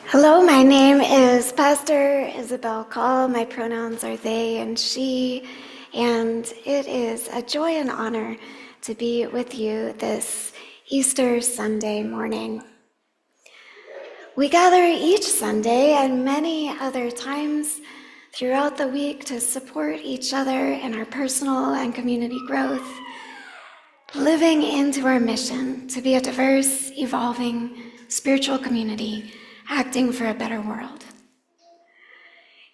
Hello, my name is Pastor Isabel Call. My pronouns are they and she, and it is a joy and honor to be with you this Easter Sunday morning. We gather each Sunday and many other times throughout the week to support each other in our personal and community growth, living into our mission to be a diverse, evolving, spiritual community acting for a better world.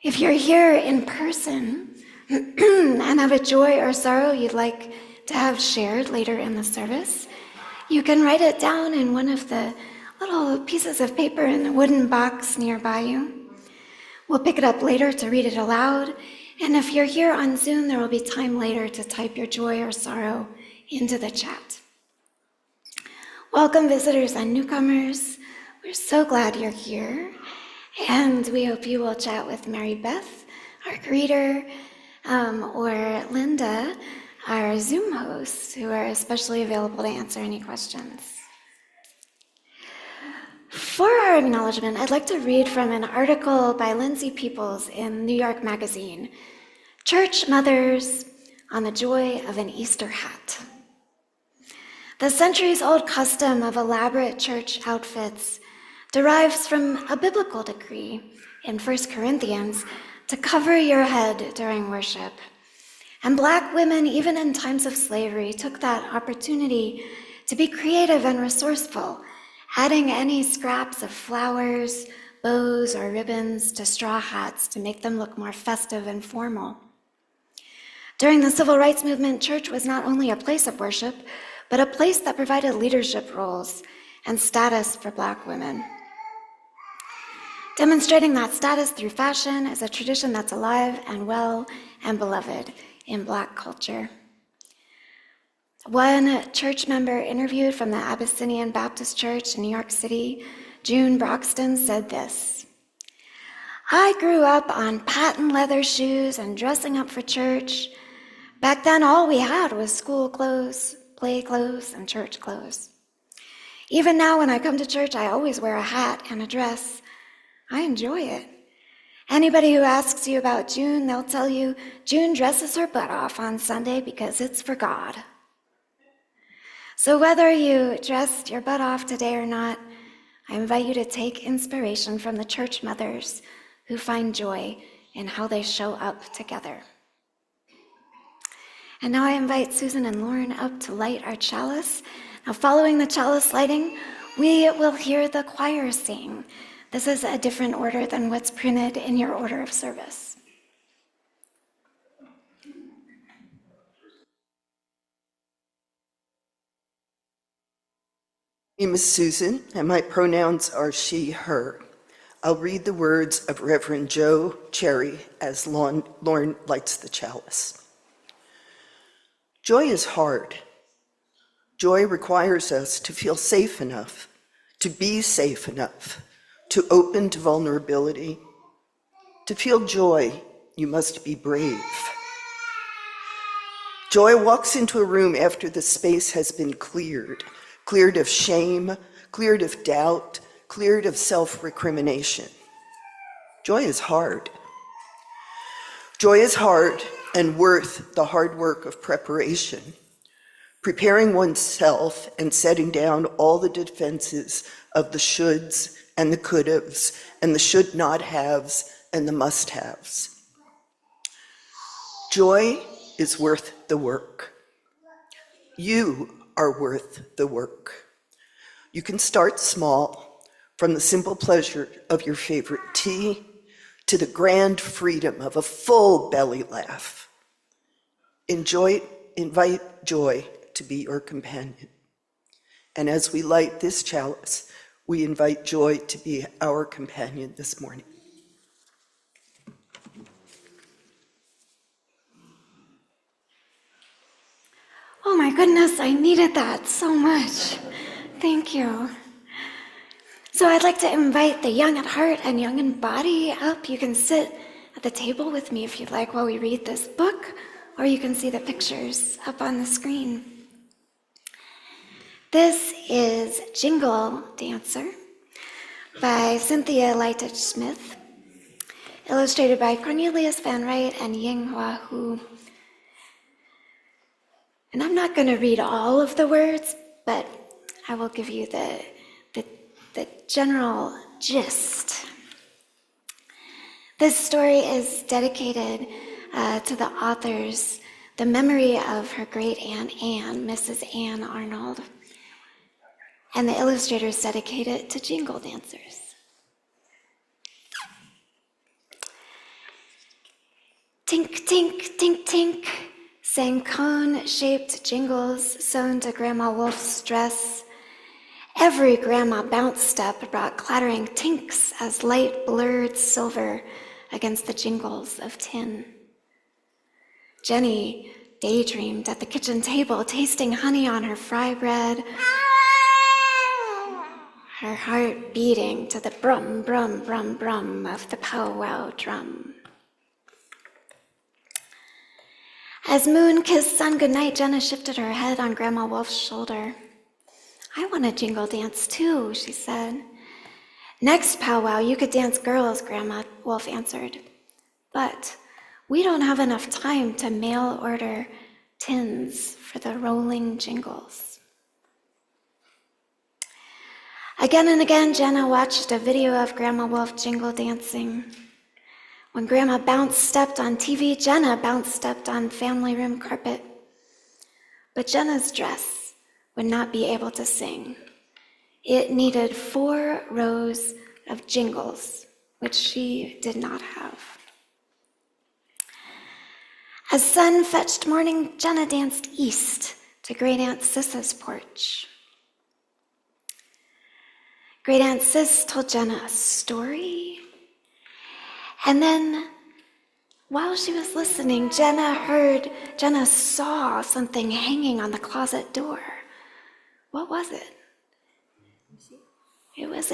If you're here in person and have a joy or sorrow you'd like to have shared later in the service, you can write it down in one of the little pieces of paper in the wooden box nearby you. We'll pick it up later to read it aloud, and if you're here on Zoom, there will be time later to type your joy or sorrow into the chat. Welcome, visitors and newcomers. We're so glad you're here, and we hope you will chat with Mary Beth, our greeter, or Linda, our Zoom host, who are especially available to answer any questions. For our acknowledgement, I'd like to read from an article by Lindsay Peoples in New York Magazine, Church Mothers on the Joy of an Easter Hat. The centuries-old custom of elaborate church outfits derives from a biblical decree in 1 Corinthians to cover your head during worship. And Black women, even in times of slavery, took that opportunity to be creative and resourceful, adding any scraps of flowers, bows, or ribbons to straw hats to make them look more festive and formal. During the Civil Rights Movement, church was not only a place of worship, but a place that provided leadership roles and status for Black women. Demonstrating that status through fashion is a tradition that's alive and well and beloved in Black culture. One church member interviewed from the Abyssinian Baptist Church in New York City, June Broxton, said this: "I grew up on patent leather shoes and dressing up for church. Back then, all we had was school clothes, play clothes, and church clothes. Even now, when I come to church, I always wear a hat and a dress. I enjoy it. Anybody who asks you about June, they'll tell you June dresses her butt off on Sunday because it's for God." So whether you dressed your butt off today or not, I invite you to take inspiration from the church mothers who find joy in how they show up together. And now I invite Susan and Lauren up to light our chalice. Now, following the chalice lighting, we will hear the choir sing. This is a different order than what's printed in your order of service. My name is Susan, and my pronouns are she, her. I'll read the words of Reverend Joe Cherry as Lauren lights the chalice. Joy is hard. Joy requires us to feel safe enough, to be safe enough, to open to vulnerability. To feel joy, you must be brave. Joy walks into a room after the space has been cleared of shame, cleared of doubt, cleared of self-recrimination. Joy is hard. Joy is hard and worth the hard work of preparation, preparing oneself and setting down all the defenses of the shoulds and the could-haves and the should not haves and the must haves. Joy is worth the work. You are worth the work. You can start small, from the simple pleasure of your favorite tea to the grand freedom of a full belly laugh. Invite joy to be your companion. And as we light this chalice, we invite joy to be our companion this morning. Oh my goodness, I needed that so much. Thank you. So I'd like to invite the young at heart and young in body up. You can sit at the table with me if you'd like while we read this book, or you can see the pictures up on the screen. This is Jingle Dancer by Cynthia Leitich Smith, illustrated by Cornelius Van Wright and Yinghua Hu. And I'm not going to read all of the words, but I will give you the general gist. This story is dedicated to the authors, the memory of her great aunt Anne, Mrs. Anne Arnold, and the illustrators dedicate it to jingle dancers. Tink, tink, tink, tink, sang cone-shaped jingles sewn to Grandma Wolf's dress. Every grandma bounce step brought clattering tinks as light blurred silver against the jingles of tin. Jenny daydreamed at the kitchen table, tasting honey on her fry bread, her heart beating to the brum, brum, brum, brum of the powwow drum. As Moon kissed Sun goodnight, Jenna shifted her head on Grandma Wolf's shoulder. I want to jingle dance too, she said. Next powwow, you could dance girls, Grandma Wolf answered. But we don't have enough time to mail order tins for the rolling jingles. Again and again, Jenna watched a video of Grandma Wolf jingle dancing. When Grandma bounce-stepped on TV, Jenna bounce-stepped on family room carpet. But Jenna's dress would not be able to sing. It needed 4 rows of jingles, which she did not have. As sun fetched morning, Jenna danced east to Great Aunt Sissa's porch. Great Aunt Sis told Jenna a story. And then, while she was listening, Jenna saw something hanging on the closet door. What was it? It was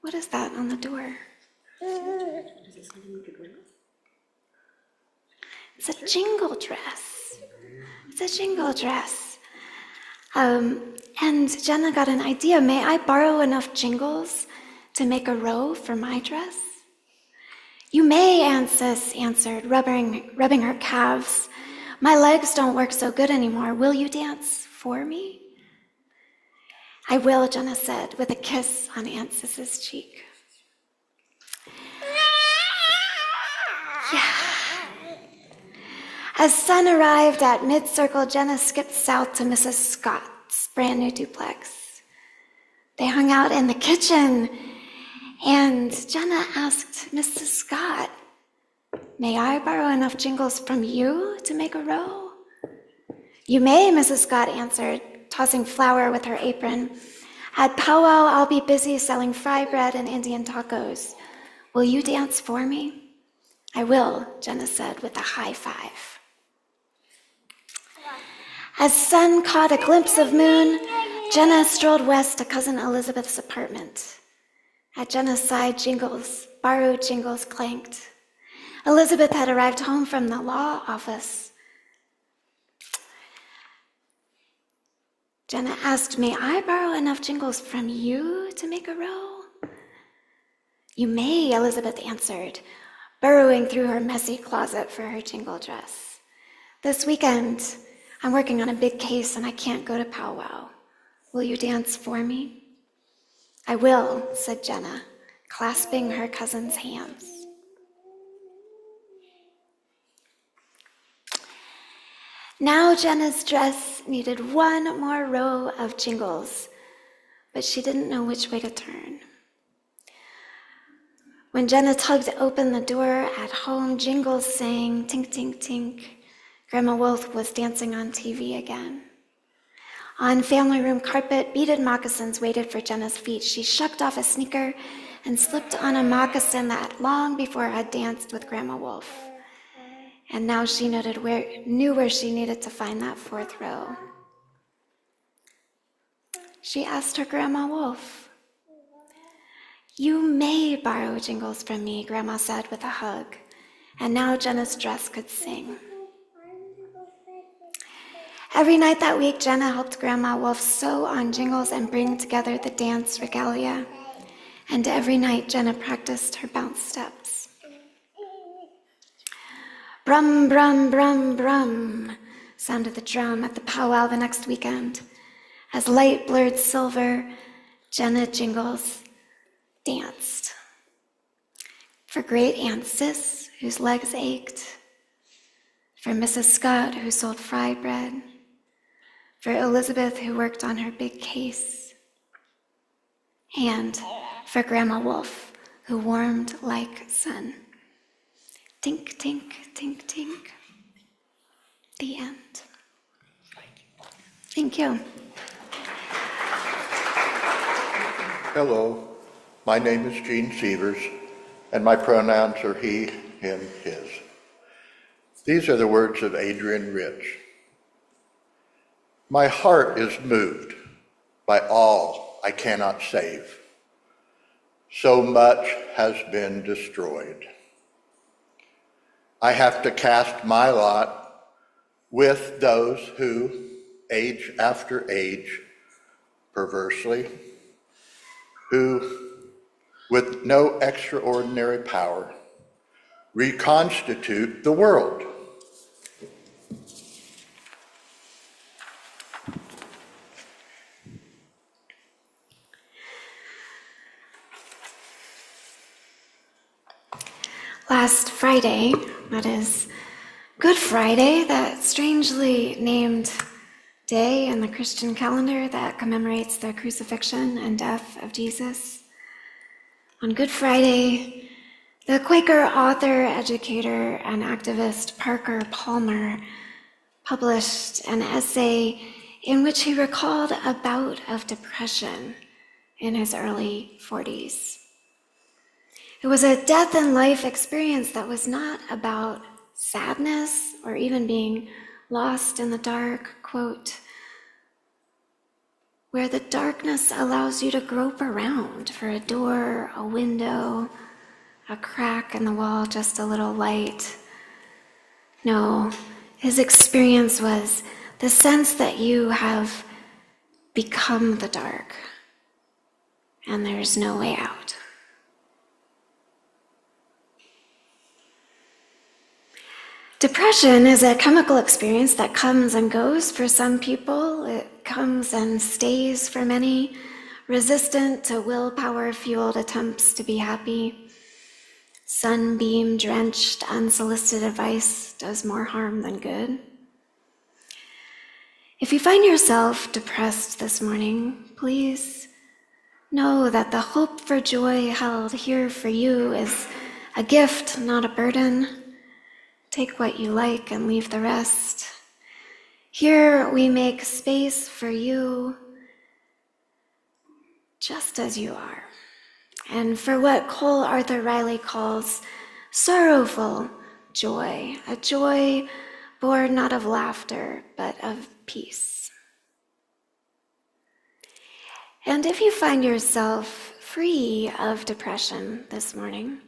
what is that on the door? It's a jingle dress. It's a jingle dress. And Jenna got an idea. May I borrow enough jingles to make a row for my dress? You may, Aunt Sis answered, rubbing her calves. My legs don't work so good anymore. Will you dance for me? I will, Jenna said, with a kiss on Aunt Sis's cheek. Yeah. As Sun arrived at mid-circle, Jenna skipped south to Mrs. Scott's brand new duplex. They hung out in the kitchen, and Jenna asked Mrs. Scott, may I borrow enough jingles from you to make a row? You may, Mrs. Scott answered, tossing flour with her apron. At powwow, I'll be busy selling fry bread and Indian tacos. Will you dance for me? I will, Jenna said with a high five. As Sun caught a glimpse of Moon, Jenna strolled west to Cousin Elizabeth's apartment. At Jenna's side, borrowed jingles clanked. Elizabeth had arrived home from the law office. Jenna asked, may I borrow enough jingles from you to make a row? You may, Elizabeth answered, burrowing through her messy closet for her jingle dress. This weekend, I'm working on a big case and I can't go to powwow. Will you dance for me? I will, said Jenna, clasping her cousin's hands. Now Jenna's dress needed 1 more row of jingles, but she didn't know which way to turn. When Jenna tugged open the door at home, jingles sang tink, tink, tink. Grandma Wolf was dancing on TV again. On family room carpet, beaded moccasins waited for Jenna's feet. She shucked off a sneaker and slipped on a moccasin that long before had danced with Grandma Wolf. And now she knew where she needed to find that 4th row. She asked her Grandma Wolf. You may borrow jingles from me, Grandma said with a hug. And now Jenna's dress could sing. Every night that week, Jenna helped Grandma Wolf sew on jingles and bring together the dance regalia. and every night Jenna practiced her bounce steps. Brum, brum, brum, brum, sounded the drum at the powwow the next weekend. As light blurred silver, Jenna Jingles danced. For great Aunt Sis, whose legs ached. For Mrs. Scott, who sold fry bread. For Elizabeth, who worked on her big case. And for Grandma Wolf, who warmed like sun. Tink, tink, tink, tink. The end. Thank you. Hello, my name is Gene Sievers, and my pronouns are he, him, his. These are the words of Adrian Rich. My heart is moved by all I cannot save. So much has been destroyed. I have to cast my lot with those who, age after age, perversely, who, with no extraordinary power, reconstitute the world. Last Friday, that is Good Friday, that strangely named day in the Christian calendar that commemorates the crucifixion and death of Jesus. On Good Friday, the Quaker author, educator, and activist Parker Palmer published an essay in which he recalled a bout of depression in his early 40s. It was a death and life experience that was not about sadness or even being lost in the dark, quote, where the darkness allows you to grope around for a door, a window, a crack in the wall, just a little light. No, his experience was the sense that you have become the dark and there's no way out. Depression is a chemical experience that comes and goes for some people. It comes and stays for many, resistant to willpower-fueled attempts to be happy. Sunbeam-drenched, unsolicited advice does more harm than good. If you find yourself depressed this morning, please know that the hope for joy held here for you is a gift, not a burden. Take what you like and leave the rest. Here we make space for you just as you are. And for what Cole Arthur Riley calls sorrowful joy, a joy born not of laughter, but of peace. And if you find yourself free of depression this morning,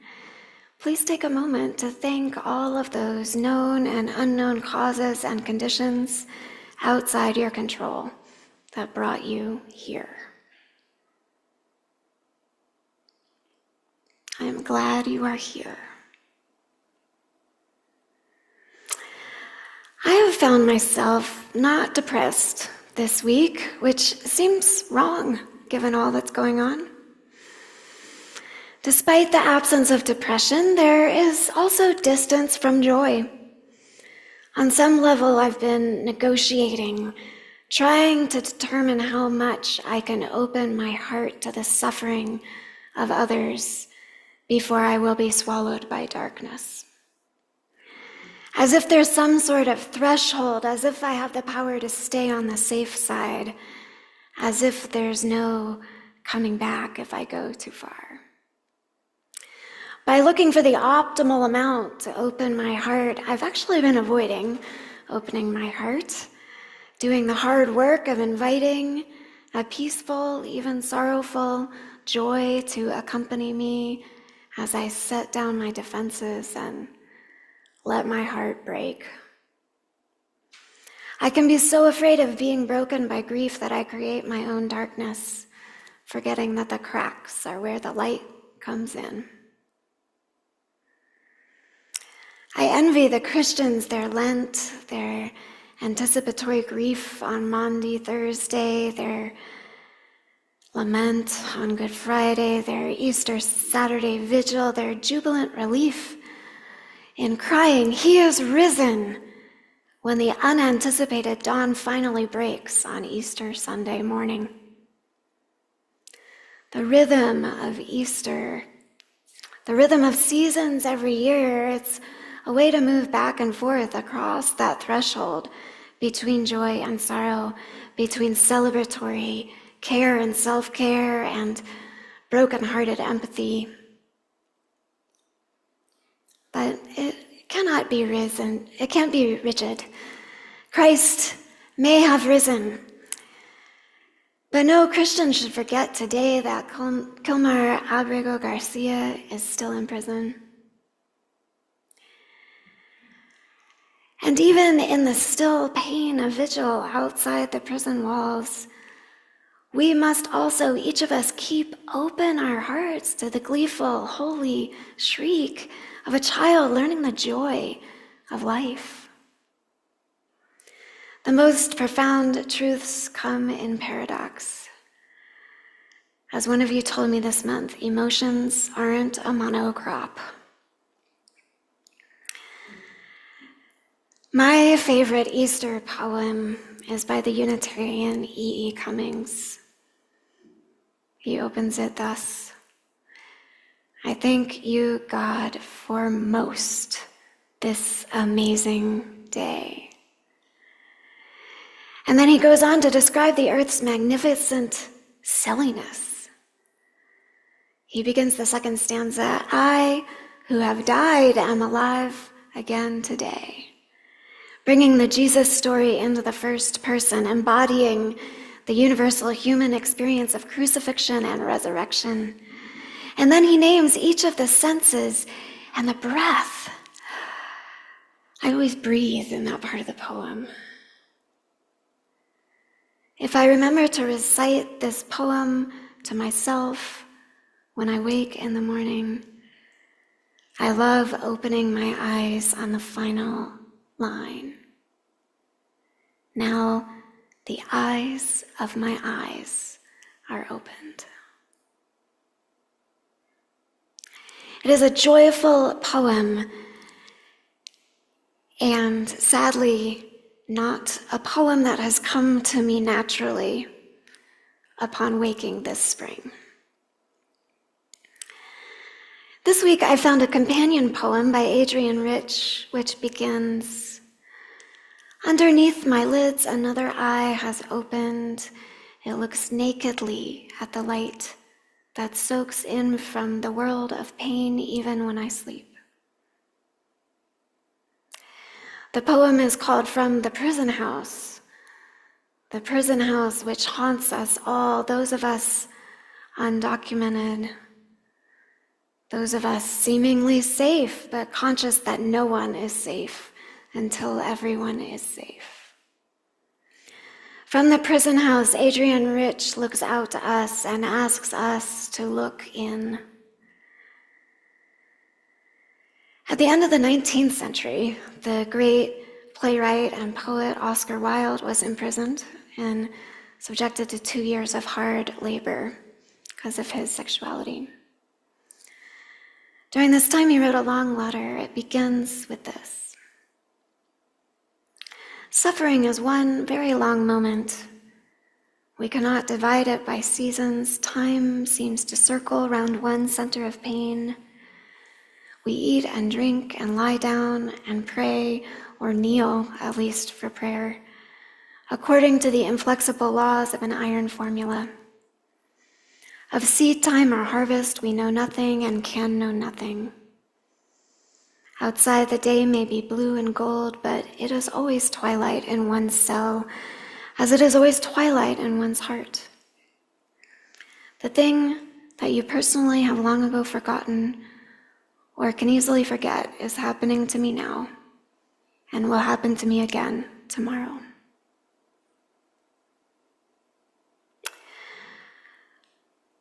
please take a moment to thank all of those known and unknown causes and conditions outside your control that brought you here. I am glad you are here. I have found myself not depressed this week, which seems wrong given all that's going on. Despite the absence of depression, there is also distance from joy. On some level, I've been negotiating, trying to determine how much I can open my heart to the suffering of others before I will be swallowed by darkness. As if there's some sort of threshold, as if I have the power to stay on the safe side, as if there's no coming back if I go too far. By looking for the optimal amount to open my heart, I've actually been avoiding opening my heart, doing the hard work of inviting a peaceful, even sorrowful joy to accompany me as I set down my defenses and let my heart break. I can be so afraid of being broken by grief that I create my own darkness, forgetting that the cracks are where the light comes in. I envy the Christians their Lent, their anticipatory grief on Maundy Thursday, their lament on Good Friday, their Easter Saturday vigil, their jubilant relief in crying, "He is risen," when the unanticipated dawn finally breaks on Easter Sunday morning. The rhythm of Easter, the rhythm of seasons every year, it's a way to move back and forth across that threshold between joy and sorrow, between celebratory care and self-care and broken-hearted empathy. But it cannot be risen. It can't be rigid. Christ may have risen, but no Christian should forget today that Kilmar Abrego Garcia is still in prison. And even in the still pain of vigil outside the prison walls, we must also, each of us, keep open our hearts to the gleeful, holy shriek of a child learning the joy of life. The most profound truths come in paradox. As one of you told me this month, emotions aren't a monocrop. My favorite Easter poem is by the Unitarian E.E. Cummings. He opens it thus: "I thank you, God, for most this amazing day." And then he goes on to describe the earth's magnificent silliness. He begins the second stanza, "I, who have died, am alive again today," bringing the Jesus story into the first person, embodying the universal human experience of crucifixion and resurrection. And then he names each of the senses and the breath. I always breathe in that part of the poem. If I remember to recite this poem to myself when I wake in the morning, I love opening my eyes on the final line. Now the eyes of my eyes are opened. It is a joyful poem, and sadly, not a poem that has come to me naturally upon waking this spring. This week I found a companion poem by Adrienne Rich, which begins, "Underneath my lids another eye has opened. It looks nakedly at the light that soaks in from the world of pain even when I sleep." The poem is called "From the Prison House," the prison house which haunts us all, those of us undocumented, those of us seemingly safe, but conscious that no one is safe until everyone is safe. From the prison house, Adrienne Rich looks out to us and asks us to look in. At the end of the 19th century, the great playwright and poet Oscar Wilde was imprisoned and subjected to 2 years of hard labor because of his sexuality. During this time, he wrote a long letter. It begins with this: "Suffering is one very long moment. We cannot divide it by seasons. Time seems to circle round one center of pain. We eat and drink and lie down and pray, or kneel, at least for prayer, according to the inflexible laws of an iron formula. Of seed time or harvest we know nothing and can know nothing. Outside the day may be blue and gold, but it is always twilight in one's cell, as it is always twilight in one's heart. The thing that you personally have long ago forgotten or can easily forget is happening to me now and will happen to me again tomorrow."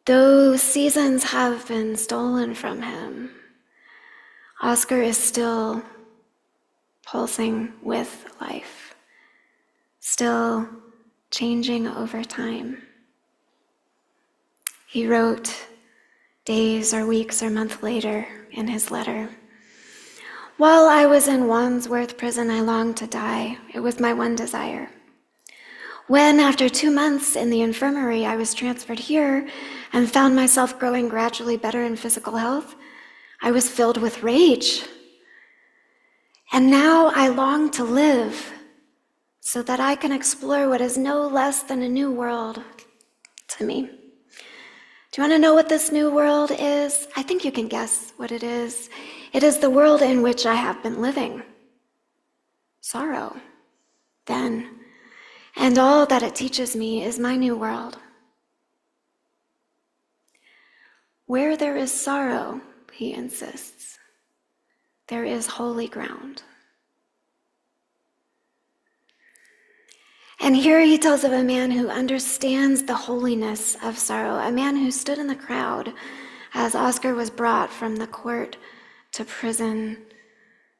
Though seasons have been stolen from him, Oscar is still pulsing with life, still changing over time. He wrote days or weeks or months later in his letter, "While I was in Wandsworth prison, I longed to die. It was my one desire. When, after 2 months in the infirmary, I was transferred here and found myself growing gradually better in physical health, I was filled with rage. And now I long to live so that I can explore what is no less than a new world to me." Do you want to know what this new world is? I think you can guess what it is. It is the world in which I have been living. Sorrow, then, and all that it teaches me is my new world. Where there is sorrow, he insists, there is holy ground. And here he tells of a man who understands the holiness of sorrow, a man who stood in the crowd as Oscar was brought from the court to prison,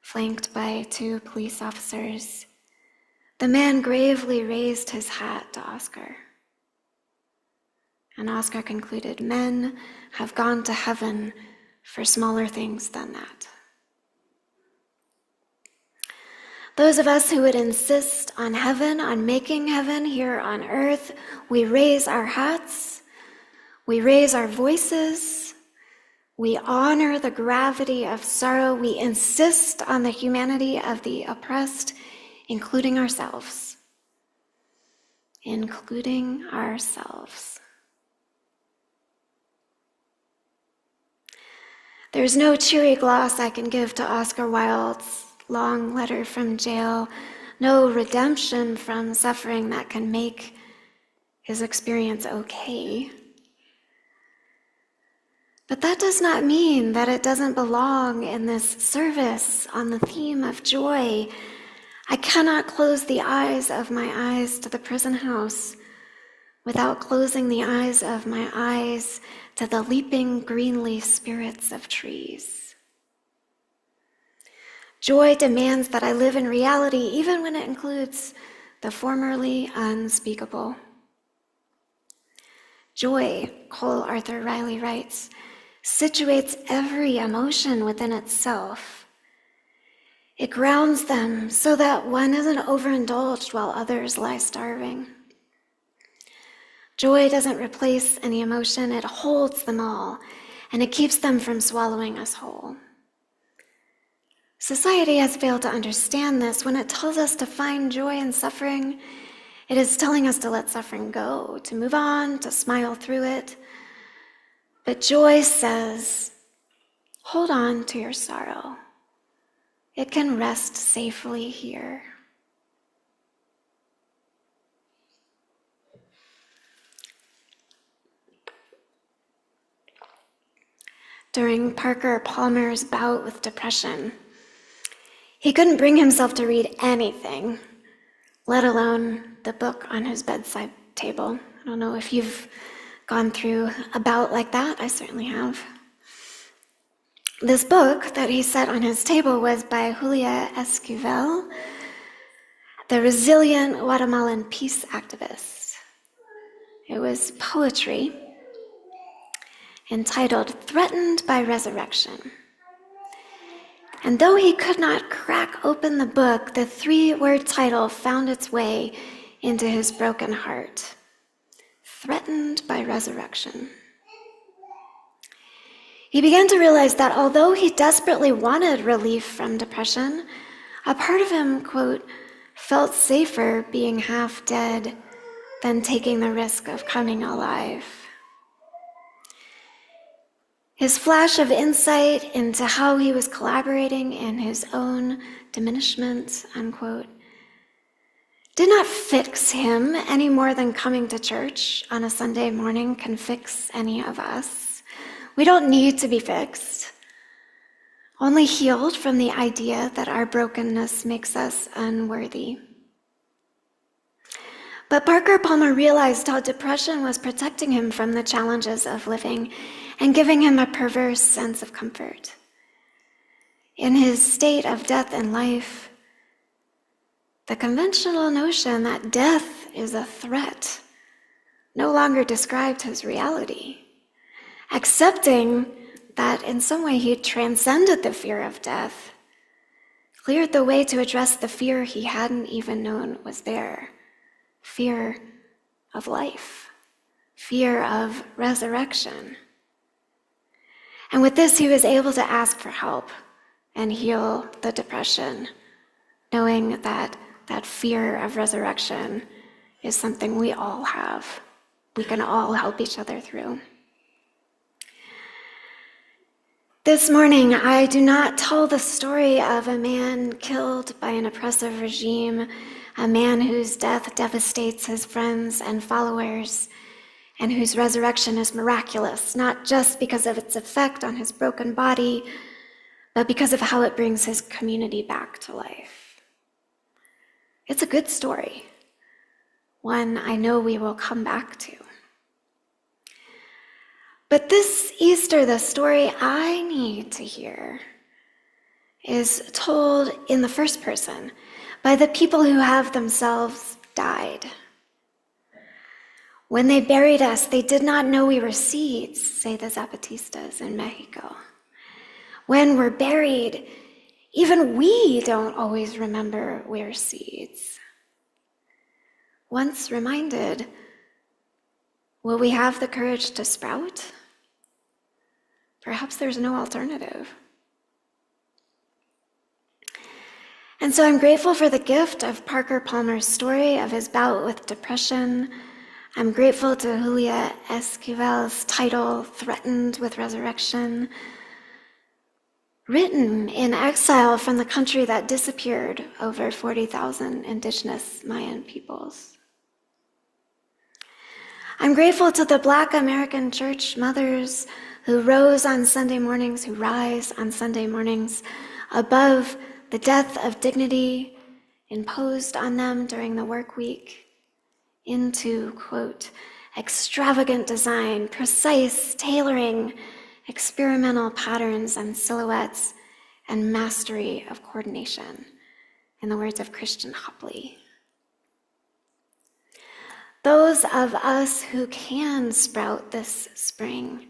flanked by 2 police officers. The man gravely raised his hat to Oscar. And Oscar concluded, "Men have gone to heaven for smaller things than that." Those of us who would insist on heaven, on making heaven here on earth, we raise our hats, we raise our voices, we honor the gravity of sorrow, we insist on the humanity of the oppressed, including ourselves. Including ourselves. There's no cheery gloss I can give to Oscar Wilde's long letter from jail, no redemption from suffering that can make his experience okay. But that does not mean that it doesn't belong in this service on the theme of joy. I cannot close the eyes of my eyes to the prison house without closing the eyes of my eyes to the leaping green leaf spirits of trees. Joy demands that I live in reality, even when it includes the formerly unspeakable. Joy, Cole Arthur Riley writes, situates every emotion within itself. It grounds them so that one isn't overindulged while others lie starving. Joy doesn't replace any emotion, it holds them all, and it keeps them from swallowing us whole. Society has failed to understand this. When it tells us to find joy in suffering, it is telling us to let suffering go, to move on, to smile through it. But joy says, hold on to your sorrow. It can rest safely here. During Parker Palmer's bout with depression, he couldn't bring himself to read anything, let alone the book on his bedside table. I don't know if you've gone through a bout like that. I certainly have. This book that he set on his table was by Julia Esquivel, the resilient Guatemalan peace activist. It was poetry entitled "Threatened by Resurrection." And though he could not crack open the book, the 3-word title found its way into his broken heart. Threatened by resurrection. He began to realize that although he desperately wanted relief from depression, a part of him, quote, felt safer being half dead than taking the risk of coming alive. His flash of insight into how he was collaborating in his own diminishment, unquote, did not fix him any more than coming to church on a Sunday morning can fix any of us. We don't need to be fixed, only healed from the idea that our brokenness makes us unworthy. But Parker Palmer realized how depression was protecting him from the challenges of living and giving him a perverse sense of comfort. In his state of death in life, the conventional notion that death is a threat no longer described his reality. Accepting that in some way he transcended the fear of death cleared the way to address the fear he hadn't even known was there. Fear of life, fear of resurrection. And with this, he was able to ask for help and heal the depression, knowing that that fear of resurrection is something we all have. We can all help each other through. This morning, I do not tell the story of a man killed by an oppressive regime, a man whose death devastates his friends and followers, and whose resurrection is miraculous, not just because of its effect on his broken body, but because of how it brings his community back to life. It's a good story, one I know we will come back to. But this Easter, the story I need to hear is told in the first person by the people who have themselves died. When they buried us, they did not know we were seeds, say the Zapatistas in Mexico. When we're buried, even we don't always remember we're seeds. Once reminded, will we have the courage to sprout? Perhaps there's no alternative. And so I'm grateful for the gift of Parker Palmer's story of his bout with depression. I'm grateful to Julia Esquivel's title, Threatened with Resurrection, written in exile from the country that disappeared over 40,000 indigenous Mayan peoples. I'm grateful to the Black American church mothers who rise on Sunday mornings above the death of dignity imposed on them during the work week into, quote, extravagant design, precise tailoring, experimental patterns and silhouettes, and mastery of coordination, in the words of Christian Hopley. Those of us who can sprout this spring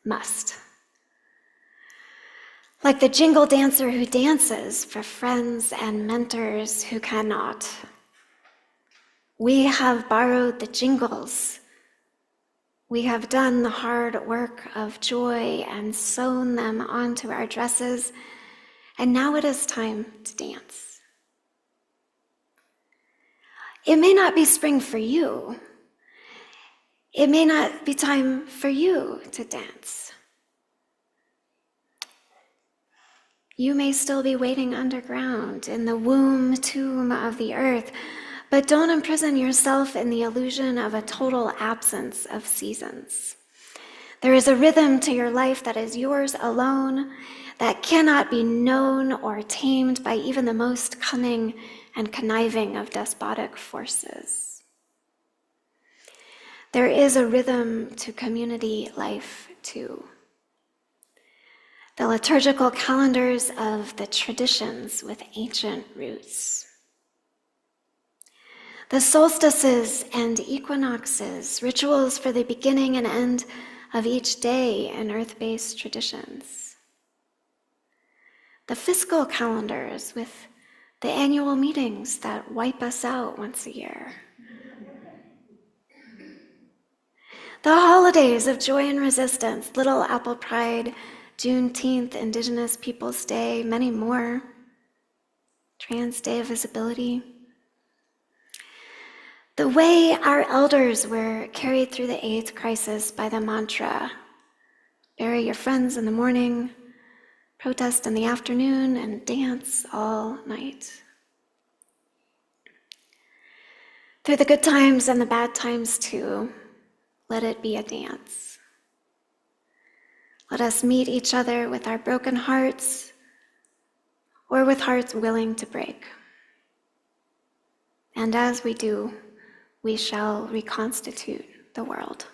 must. Like the jingle dancer who dances for friends and mentors who cannot. We have borrowed the jingles. We have done the hard work of joy and sewn them onto our dresses, and now it is time to dance. It may not be spring for you. It may not be time for you to dance. You may still be waiting underground in the tomb of the earth, but don't imprison yourself in the illusion of a total absence of seasons. There is a rhythm to your life that is yours alone, that cannot be known or tamed by even the most cunning and conniving of despotic forces. There is a rhythm to community life, too. The liturgical calendars of the traditions with ancient roots. The solstices and equinoxes, rituals for the beginning and end of each day in earth-based traditions. The fiscal calendars with the annual meetings that wipe us out once a year. The holidays of joy and resistance, Little Apple Pride, Juneteenth, Indigenous Peoples Day, many more. Trans Day of Visibility. The way our elders were carried through the AIDS crisis by the mantra, bury your friends in the morning, protest in the afternoon, and dance all night. Through the good times and the bad times too, let it be a dance. Let us meet each other with our broken hearts or with hearts willing to break. And as we do, we shall reconstitute the world.